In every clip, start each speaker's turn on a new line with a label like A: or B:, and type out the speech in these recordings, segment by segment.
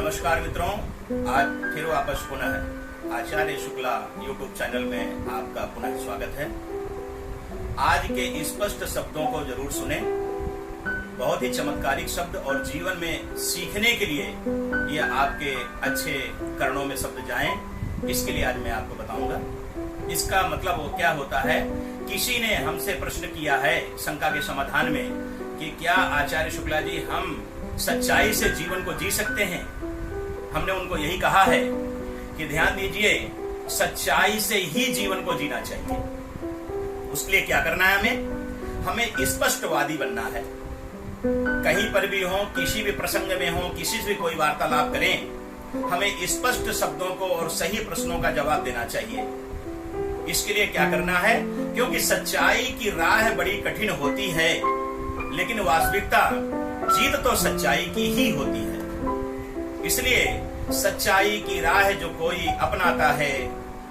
A: नमस्कार मित्रों, आज फिर वापस पुनः आचार्य शुक्ला यूट्यूब चैनल में आपका पुनः स्वागत है। आज के स्पष्ट शब्दों को जरूर सुने, बहुत ही चमत्कारिक शब्द और जीवन में सीखने के लिए ये आपके अच्छे करणों में शब्द जाएं, इसके लिए आज मैं आपको बताऊंगा। इसका मतलब वो क्या होता है। किसी ने हमसे प्रश्न किया है शंका के समाधान में कि क्या आचार्य शुक्ला जी हम सच्चाई से जीवन को जी सकते हैं। हमने उनको यही कहा है कि ध्यान दीजिए, सच्चाई से ही जीवन को जीना चाहिए। उसके लिए क्या करना है, हमें स्पष्टवादी बनना है। कहीं पर भी हो, किसी भी प्रसंग में हो, किसी से भी कोई वार्तालाप करें, हमें स्पष्ट शब्दों को और सही प्रश्नों का जवाब देना चाहिए। इसके लिए क्या करना है, क्योंकि सच्चाई की राह बड़ी कठिन होती है, लेकिन वास्तविकता जीत तो सच्चाई की ही होती है। इसलिए सच्चाई की राह जो कोई अपनाता है,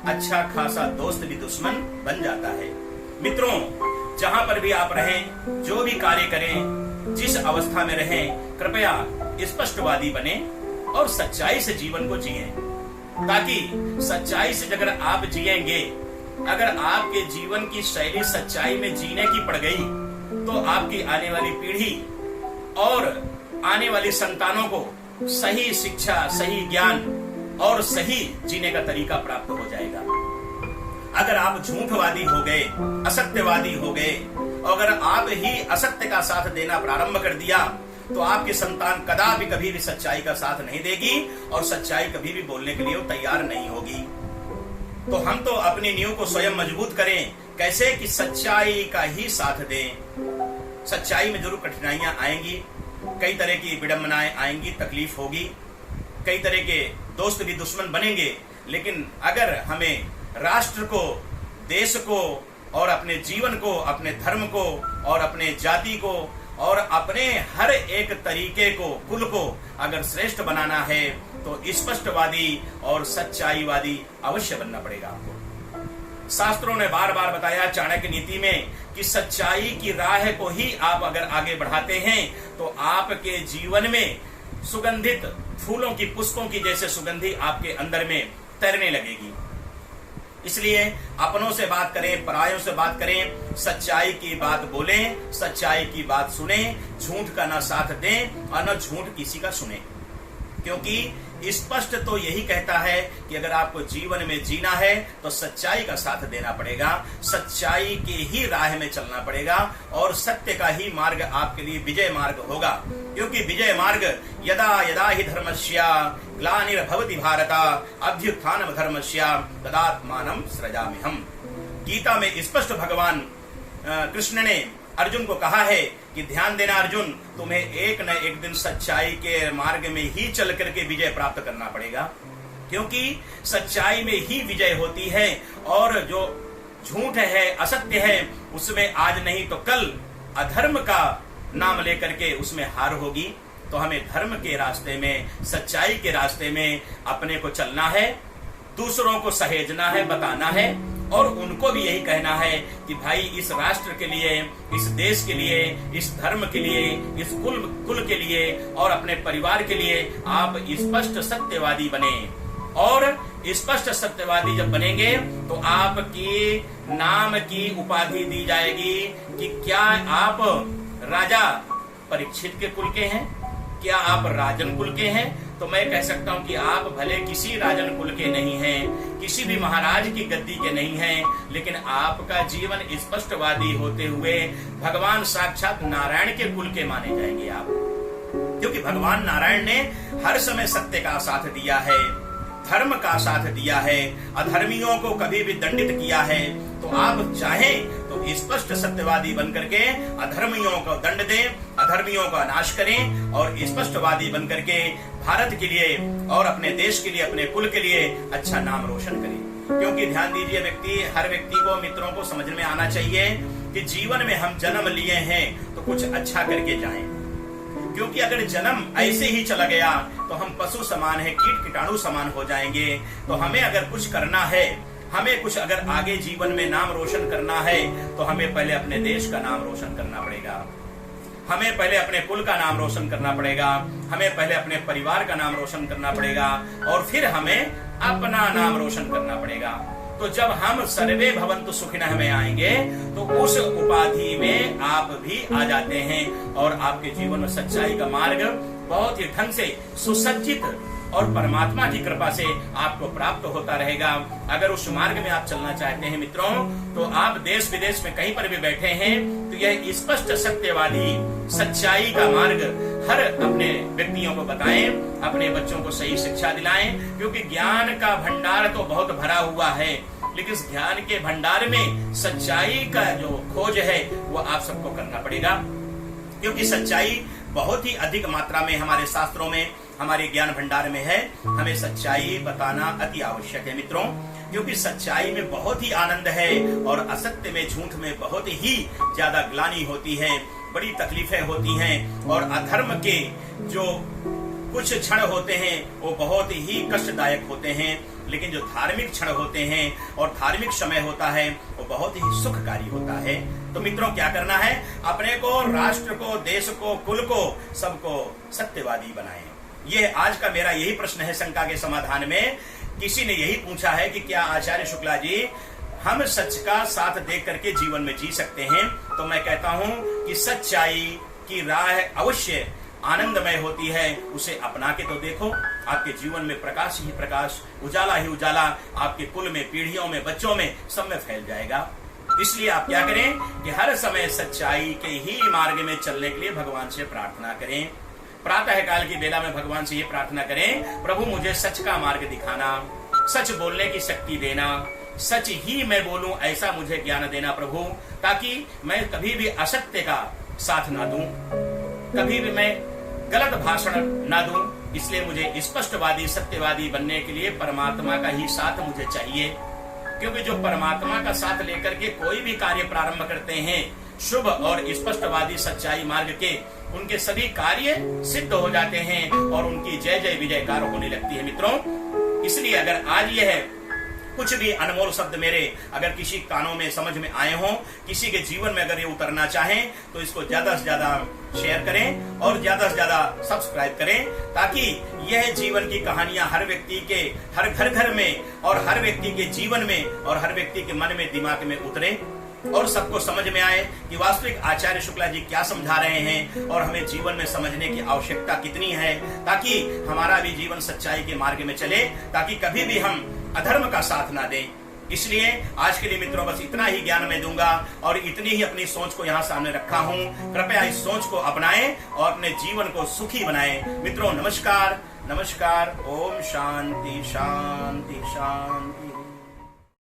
A: अच्छा खासा दोस्त भी दुश्मन बन जाता है। मित्रों, जहां पर भी आप रहें, जो भी कार्य करें, जिस अवस्था में रहें, कृपया स्पष्टवादी बने और सच्चाई से जीवन को जिएं। ताकि सच्चाई से अगर आप जिएंगे, अगर आपके जीवन की शैली सच्चाई में जीने की पड़ गई, तो आपकी आने वाली पीढ़ी और आने वाली संतानों को सही शिक्षा, सही ज्ञान और सही जीने का तरीका प्राप्त हो जाएगा। अगर आप झूठवादी हो गए, असत्यवादी हो गए, और अगर आप ही असत्य का साथ देना प्रारंभ कर दिया, तो आपकी संतान कदापि कभी भी सच्चाई का साथ नहीं देगी और सच्चाई कभी भी बोलने के लिए वो तैयार नहीं होगी। तो हम तो अपनी नींव को स्वयं मजबूत करें। कैसे कि सच्चाई का ही साथ दें। सच्चाई में जरूर कठिनाइयां आएंगी, कई तरह की विडंबनाएं आएंगी, तकलीफ होगी, कई तरह के दोस्त भी दुश्मन बनेंगे, लेकिन अगर हमें राष्ट्र को, देश को और अपने जीवन को, अपने धर्म को और अपने जाति को और अपने हर एक तरीके को, कुल को अगर श्रेष्ठ बनाना है, तो स्पष्टवादी और सच्चाईवादी अवश्य बनना पड़ेगा आपको। शास्त्रों ने बार बार बताया चाणक्य नीति में कि सच्चाई की राह को ही आप अगर आगे बढ़ाते हैं, तो आपके जीवन में सुगंधित फूलों की, पुष्पों की जैसे सुगंधी आपके अंदर में तैरने लगेगी। इसलिए अपनों से बात करें, परायों से बात करें, सच्चाई की बात बोलें, सच्चाई की बात सुने, झूठ का ना साथ दें और न झूठ किसी का सुने। क्योंकि स्पष्ट तो यही कहता है कि अगर आपको जीवन में जीना है तो सच्चाई का साथ देना पड़ेगा, सच्चाई के ही राह में चलना पड़ेगा और सत्य का ही मार्ग आपके लिए विजय मार्ग होगा। क्योंकि विजय मार्ग यदा यदा ही धर्मस्य ग्लानिर्भवति भारत अभ्युत्थानम धर्मस्य तदात्मानं सृजाम्यहम्। गीता में स्पष्ट भगवान कृष्ण ने अर्जुन को कहा है कि ध्यान देना अर्जुन, तुम्हें एक न एक दिन सच्चाई के मार्ग में ही चल करके विजय प्राप्त करना पड़ेगा। क्योंकि सच्चाई में ही विजय होती है और जो झूठ है, असत्य है, उसमें आज नहीं तो कल अधर्म का नाम लेकर के उसमें हार होगी। तो हमें धर्म के रास्ते में, सच्चाई के रास्ते में अपने को चलना है, दूसरों को सहेजना है, बताना है और उनको भी यही कहना है कि भाई इस राष्ट्र के लिए, इस देश के लिए, इस धर्म के लिए, इस कुल के लिए और अपने परिवार के लिए आप स्पष्ट सत्यवादी बने। और स्पष्ट सत्यवादी जब बनेंगे तो आपकी नाम की उपाधि दी जाएगी कि क्या आप राजा परीक्षित के कुल के हैं, क्या आप राजन कुल के हैं। तो मैं कह सकता हूं कि आप भले किसी राजन कुल के नहीं हैं, किसी भी महाराज की गद्दी के नहीं हैं, लेकिन आपका जीवन स्पष्टवादी होते हुए भगवान साक्षात नारायण के कुल के माने जाएंगे आप। क्योंकि भगवान नारायण ने हर समय सत्य का साथ दिया है, धर्म का साथ दिया है, अधर्मियों को कभी भी दंडित किया है। तो आप चाहें तो स्पष्ट सत्यवादी बनकर के अधर्मियों को दंड दें, अधर्मियों का नाश करें और स्पष्टवादी बनकर के भारत के लिए और अपने देश के लिए, अपने कुल के लिए अच्छा नाम रोशन करें। क्योंकि ध्यान दीजिए, हर व्यक्ति को, मित्रों को समझ में आना चाहिए कि जीवन में हम जन्म लिए हैं तो कुछ अच्छा करके जाएं। क्योंकि अगर जन्म ऐसे ही चला गया तो हम पशु समान है, कीट कीटाणु समान हो जाएंगे। तो हमें अगर कुछ करना है, हमें कुछ अगर आगे जीवन में नाम रोशन करना है, तो हमें पहले अपने देश का नाम रोशन करना पड़ेगा। हमें पहले अपने कुल का नाम रोशन करना पड़ेगा, हमें पहले अपने परिवार का नाम रोशन करना पड़ेगा और फिर हमें अपना नाम रोशन करना पड़ेगा। तो जब हम सर्वे भवन्तु सुखिनः में आएंगे तो उस उपाधि में आप भी आ जाते हैं और आपके जीवन में सच्चाई का मार्ग बहुत ही ढंग से सुसज्जित और परमात्मा की कृपा से आपको प्राप्त होता रहेगा। अगर उस मार्ग में आप चलना चाहते हैं मित्रों, तो आप देश विदेश में कहीं पर भी बैठे हैं तो यह स्पष्ट सत्यवादी सच्चाई का मार्ग हर अपने व्यक्तियों को बताएं, अपने बच्चों को सही शिक्षा दिलाएं, क्योंकि ज्ञान का भंडार तो बहुत भरा हुआ है, लेकिन इस ज्ञान के भंडार में सच्चाई का जो खोज है वो आप सबको करना पड़ेगा, क्योंकि सच्चाई बहुत ही अधिक मात्रा में हमारे शास्त्रों में, हमारे ज्ञान भंडार में है। हमें सच्चाई बताना अति आवश्यक है मित्रों, क्योंकि सच्चाई में बहुत ही आनंद है और असत्य में, झूठ में बहुत ही ज्यादा ग्लानि होती है, बड़ी तकलीफें होती हैं और अधर्म के जो कुछ क्षण होते हैं वो बहुत ही कष्टदायक होते हैं, लेकिन जो धार्मिक क्षण होते हैं और धार्मिक समय होता है वो बहुत ही सुखकारी होता है। तो मित्रों क्या करना है, अपने को, राष्ट्र को, देश को, कुल को, सबको सत्यवादी बनाएं। ये आज का मेरा यही प्रश्न है शंका के समाधान में। किसी ने यही पूछा है कि क्या आचार्य शुक्ला जी हम सच का साथ देख करके जीवन में जी सकते हैं? तो मैं कहता हूं कि सच्चाई की राह अवश्य आनंदमय होती है, उसे अपना के तो देखो, आपके जीवन में प्रकाश ही प्रकाश, उजाला ही उजाला आपके कुल में, पीढ़ियों में, बच्चों में, सब में फैल जाएगा। इसलिए आप क्या करें कि हर समय सच्चाई के ही मार्ग में चलने के लिए भगवान से प्रार्थना करें। प्रातः काल की बेला में भगवान से ये प्रार्थना करें, प्रभु मुझे सच का मार्ग दिखाना, सच बोलने की शक्ति देना, सच ही मैं बोलूं ऐसा मुझे ज्ञान देना प्रभु, ताकि मैं कभी भी असत्य का साथ ना दूं, कभी भी मैं गलत भाषण ना दूं। इसलिए मुझे स्पष्टवादी, सत्यवादी बनने के लिए परमात्मा का ही साथ मुझे चाहिए, क्योंकि जो परमात्मा का साथ लेकर के कोई भी कार्य प्रारंभ करते हैं शुभ और स्पष्टवादी सच्चाई मार्ग के, उनके सभी कार्य सिद्ध हो जाते हैं और उनकी जय जय विजयकार होने लगती है मित्रों। इसलिए अगर आज यह कुछ भी अनमोल शब्द मेरे अगर किसी कानों में समझ में आए हों, किसी के जीवन में अगर ये उतरना चाहें, तो इसको ज्यादा से ज्यादा शेयर करें और ज्यादा से ज्यादा सब्सक्राइब करें, ताकि यह जीवन की कहानियां हर व्यक्ति के हर घर घर में और हर व्यक्ति के जीवन में और हर व्यक्ति के मन में, दिमाग में उतरे और सबको समझ में आए कि वास्तविक आचार्य शुक्ला जी क्या समझा रहे हैं और हमें जीवन में समझने की आवश्यकता कितनी है, ताकि हमारा भी जीवन सच्चाई के मार्ग में चले, ताकि कभी भी हम अधर्म का साथ ना दें। इसलिए आज के लिए मित्रों बस इतना ही ज्ञान मैं दूंगा और इतनी ही अपनी सोच को यहाँ सामने रखा हूँ। कृपया इस सोच को अपनाएं और अपने जीवन को सुखी बनाएं। मित्रों नमस्कार, नमस्कार। ओम शांति शांति शांति।